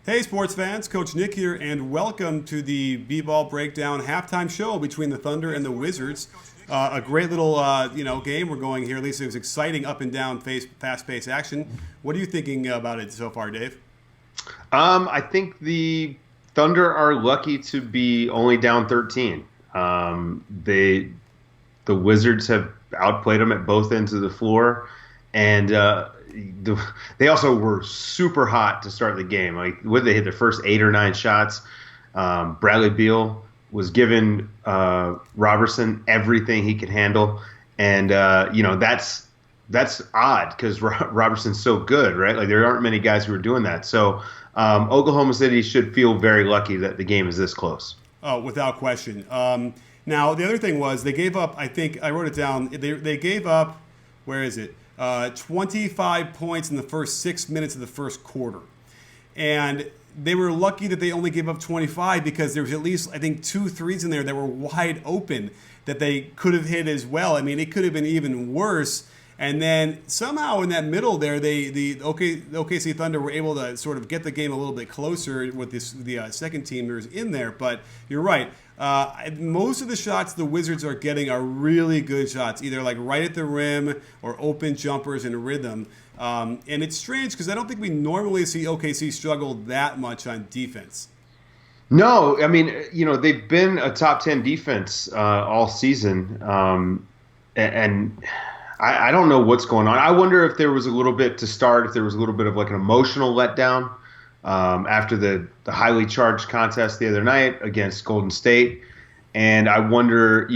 Hey, sports fans, Coach Nick here, and welcome to the B-Ball Breakdown halftime show between the Thunder and the Wizards. A great little, game we're going here. At least it was exciting, up and down, fast-paced action. What are you thinking about it so far, Dave? I think the Thunder are lucky to be only down 13. The Wizards have outplayed them at both ends of the floor, and they also were super hot to start the game. Like, what they hit their first 8 or 9 shots. Bradley Beal was giving Robertson everything he could handle, and that's odd because Robertson's so good, right? Like, there aren't many guys who are doing that. So Oklahoma City should feel very lucky that the game is this close. Oh, without question. Now, the other thing was they gave up, I think, I wrote it down, they gave up, where is it? 25 points in the first 6 minutes of the first quarter. And they were lucky that they only gave up 25 because there was at least, I think, 2 threes in there that were wide open that they could have hit as well. I mean, it could have been even worse. And then somehow in that middle there, the OKC Thunder were able to sort of get the game a little bit closer with the second teamers in there. But you're right. Most of the shots the Wizards are getting are really good shots, either like right at the rim or open jumpers in rhythm. And it's strange because I don't think we normally see OKC struggle that much on defense. No, I mean, they've been a top 10 defense all season, and I don't know what's going on. I wonder if there was a little bit to start, if there was a little bit of like an emotional letdown after the highly charged contest the other night against Golden State. And I wonder,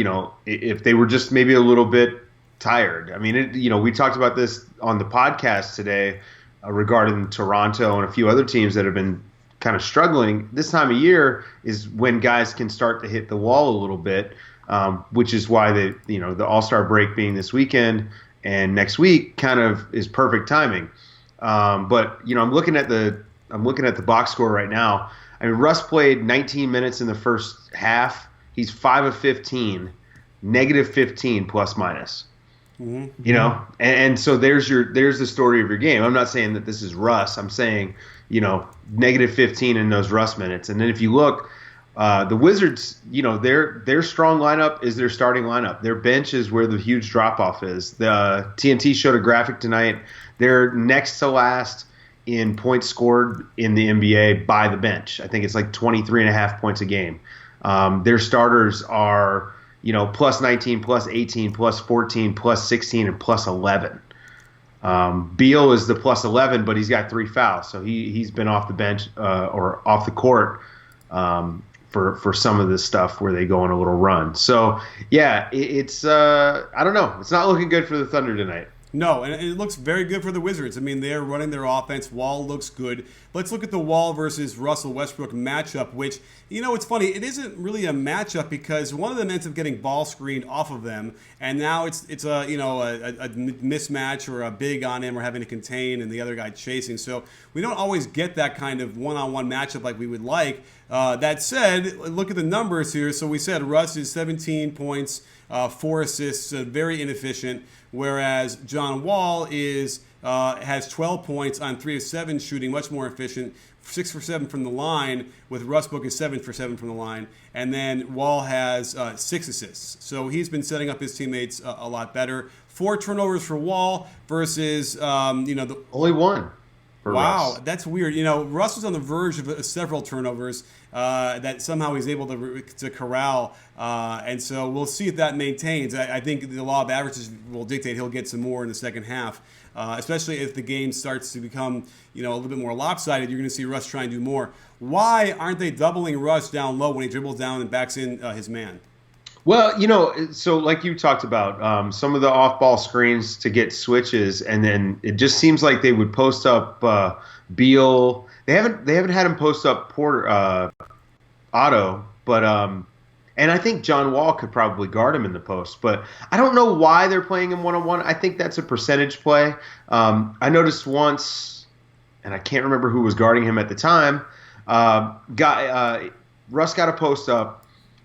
if they were just maybe a little bit tired. I mean, we talked about this on the podcast today regarding Toronto and a few other teams that have been kind of struggling. This time of year is when guys can start to hit the wall a little bit. Which is why the All-Star break being this weekend and next week kind of is perfect timing. But I'm looking at the box score right now. I mean, Russ played 19 minutes in the first half. He's 5 of 15, negative 15 plus minus. Mm-hmm. And so there's the story of your game. I'm not saying that this is Russ. I'm saying negative 15 in those Russ minutes. And then if you look. The Wizards, their strong lineup is their starting lineup. Their bench is where the huge drop-off is. The TNT showed a graphic tonight. They're next to last in points scored in the NBA by the bench. I think it's like 23 and a half points a game. Their starters are, plus 19, plus 18, plus 14, plus 16, and plus 11. Beal is the plus 11, but he's got 3 fouls, so he's been off the bench or off the court for some of this stuff where they go on a little run. So, yeah, it's I don't know. It's not looking good for the Thunder tonight. No, and it looks very good for the Wizards. I mean, they're running their offense. Wall looks good. Let's look at the Wall versus Russell Westbrook matchup, which, it's funny. It isn't really a matchup because one of them ends up getting ball screened off of them, and now it's a mismatch or a big on him or having to contain and the other guy chasing. So we don't always get that kind of one-on-one matchup like we would like. That said, look at the numbers here. So we said Russ is 17 points, 4 assists, very inefficient, whereas John Wall has 12 points on 3 of 7 shooting, much more efficient, 6 for 7 from the line, with Westbrook is 7 for 7 from the line, and then Wall has 6 assists. So he's been setting up his teammates a lot better. 4 turnovers for Wall versus only 1. Wow, Russ. That's weird. Russ was on the verge of several turnovers that somehow he's able to corral, and so we'll see if that maintains. I think the law of averages will dictate he'll get some more in the second half, especially if the game starts to become a little bit more lopsided. You're going to see Russ try and do more. Why aren't they doubling Russ down low when he dribbles down and backs in his man? Well, so like you talked about, some of the off-ball screens to get switches, and then it just seems like they would post up Beal. They haven't had him post up Porter, Otto, but and I think John Wall could probably guard him in the post, but I don't know why they're playing him one-on-one. I think that's a percentage play. I noticed once, and I can't remember who was guarding him at the time. Russ got a post up.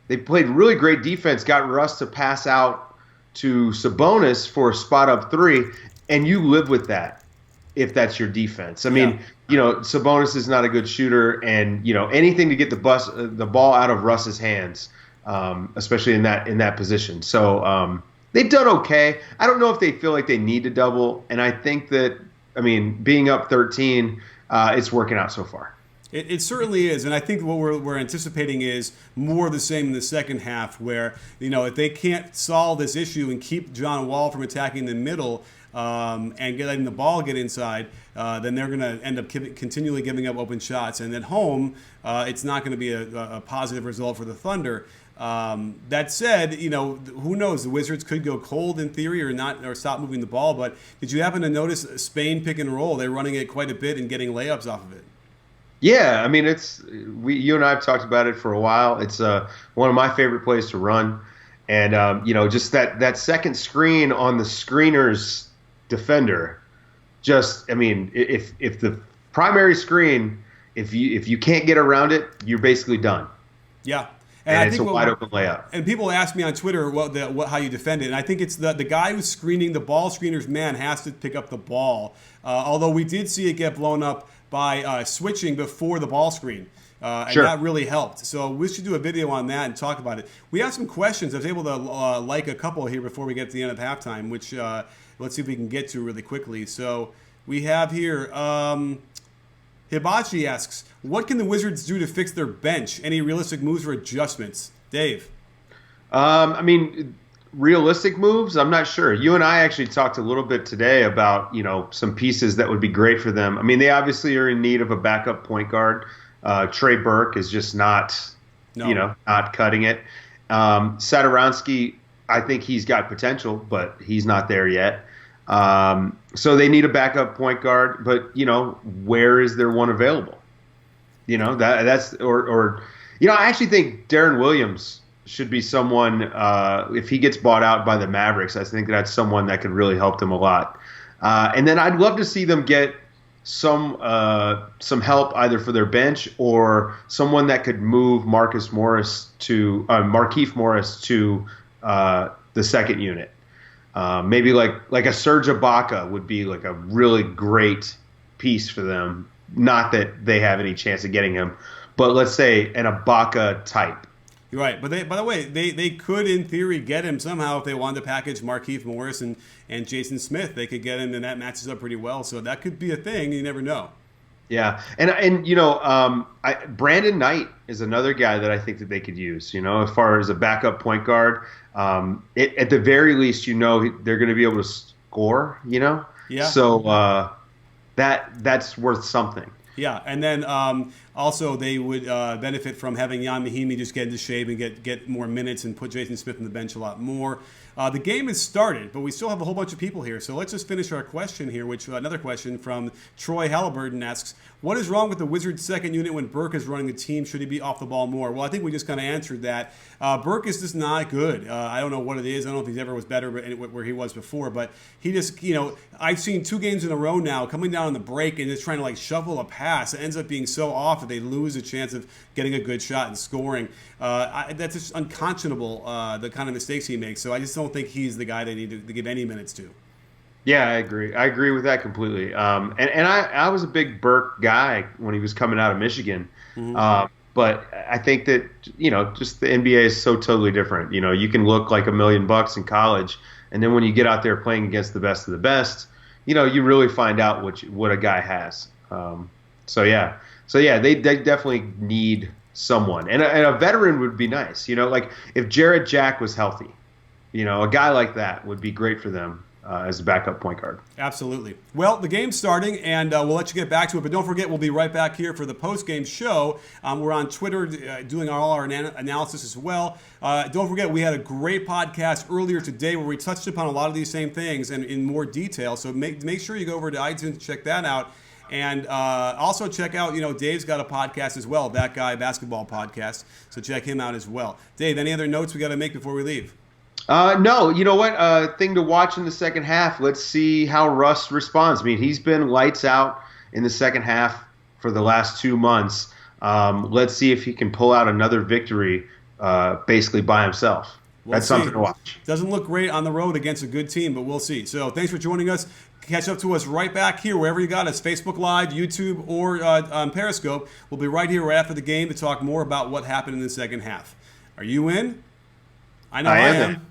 They played really great defense, got Russ to pass out to Sabonis for a spot up 3, and you live with that. if that's your defense. I mean, Sabonis is not a good shooter, and anything to get the ball out of Russ's hands, especially in that position. So they've done okay. I don't know if they feel like they need to double, and I think that being up 13, it's working out so far. It certainly is, and I think what we're anticipating is more of the same in the second half, where if they can't solve this issue and keep John Wall from attacking the middle and letting the ball get inside, then they're going to end up continually giving up open shots, and at home, it's not going to be a positive result for the Thunder. That said, who knows? The Wizards could go cold in theory or stop moving the ball. But did you happen to notice Spain pick and roll? They're running it quite a bit and getting layups off of it. Yeah, you and I have talked about it for a while. It's one of my favorite plays to run, and just that second screen on the screener's defender. If the primary screen, if you can't get around it, you're basically done. Yeah. And it's a wide open layup. And people ask me on Twitter how you defend it. And I think it's the guy who's screening the ball screener's man has to pick up the ball. Although we did see it get blown up by switching before the ball screen. And that really helped. So we should do a video on that and talk about it. We have some questions. I was able to like a couple here before we get to the end of halftime, which let's see if we can get to really quickly. So we have here... Hibachi asks, what can the Wizards do to fix their bench? Any realistic moves or adjustments? Dave? Realistic moves? I'm not sure. You and I actually talked a little bit today about, some pieces that would be great for them. They obviously are in need of a backup point guard. Trey Burke is just not cutting it. Satoransky, I think he's got potential, but he's not there yet. So they need a backup point guard, but where is there one available? I actually think Deron Williams should be someone. If he gets bought out by the Mavericks, I think that's someone that could really help them a lot. And then I'd love to see them get some help either for their bench or someone that could move Markieff Morris to the second unit. Maybe like a Serge Ibaka would be like a really great piece for them. Not that they have any chance of getting him, but let's say an Ibaka type. You're right. But by the way, they could in theory get him somehow if they wanted to package Markieff Morris and Jason Smith. They could get him, and that matches up pretty well. So that could be a thing. You never know. Yeah, and Brandon Knight is another guy that I think that they could use. As far as a backup point guard, at the very least, they're going to be able to score. Yeah. So that's worth something. Yeah, and then also they would benefit from having Jan Mahimi just get into shape and get more minutes and put Jason Smith on the bench a lot more. The game has started, but we still have a whole bunch of people here. So let's just finish our question here, another question from Troy Halliburton asks, what is wrong with the Wizards' second unit when Burke is running the team? Should he be off the ball more? Well, I think we just kind of answered that. Burke is just not good. I don't know what it is. I don't know if he ever was better where he was before, but he just, I've seen 2 games in a row now coming down on the break and just trying to shovel a pass. It ends up being so off that they lose a chance of getting a good shot and scoring. That's just unconscionable, the kind of mistakes he makes. So I just don't think he's the guy they need to give any minutes to. Yeah, I agree. I agree with that completely. And I was a big Burke guy when he was coming out of Michigan. Mm-hmm. But I think that, just the NBA is so totally different. You can look like $1 million in college, and then when you get out there playing against the best of the best, you really find out what a guy has. So they definitely need someone. And a veteran would be nice. If Jarrett Jack was healthy, a guy like that would be great for them. As a backup point guard. Absolutely. Well, the game's starting, and we'll let you get back to it. But don't forget, we'll be right back here for the post-game show. We're on Twitter doing all our analysis as well. Don't forget, we had a great podcast earlier today where we touched upon a lot of these same things and in more detail. So make sure you go over to iTunes and check that out. And also check out, Dave's got a podcast as well, That Guy Basketball Podcast. So check him out as well. Dave, any other notes we got to make before we leave? No, you know what? Thing to watch in the second half. Let's see how Russ responds. He's been lights out in the second half for the last 2 months. Let's see if he can pull out another victory basically by himself. That's something to watch. Doesn't look great on the road against a good team, but we'll see. So thanks for joining us. Catch up to us right back here, wherever you got us, Facebook Live, YouTube, or on Periscope. We'll be right here right after the game to talk more about what happened in the second half. Are you in? I know I am.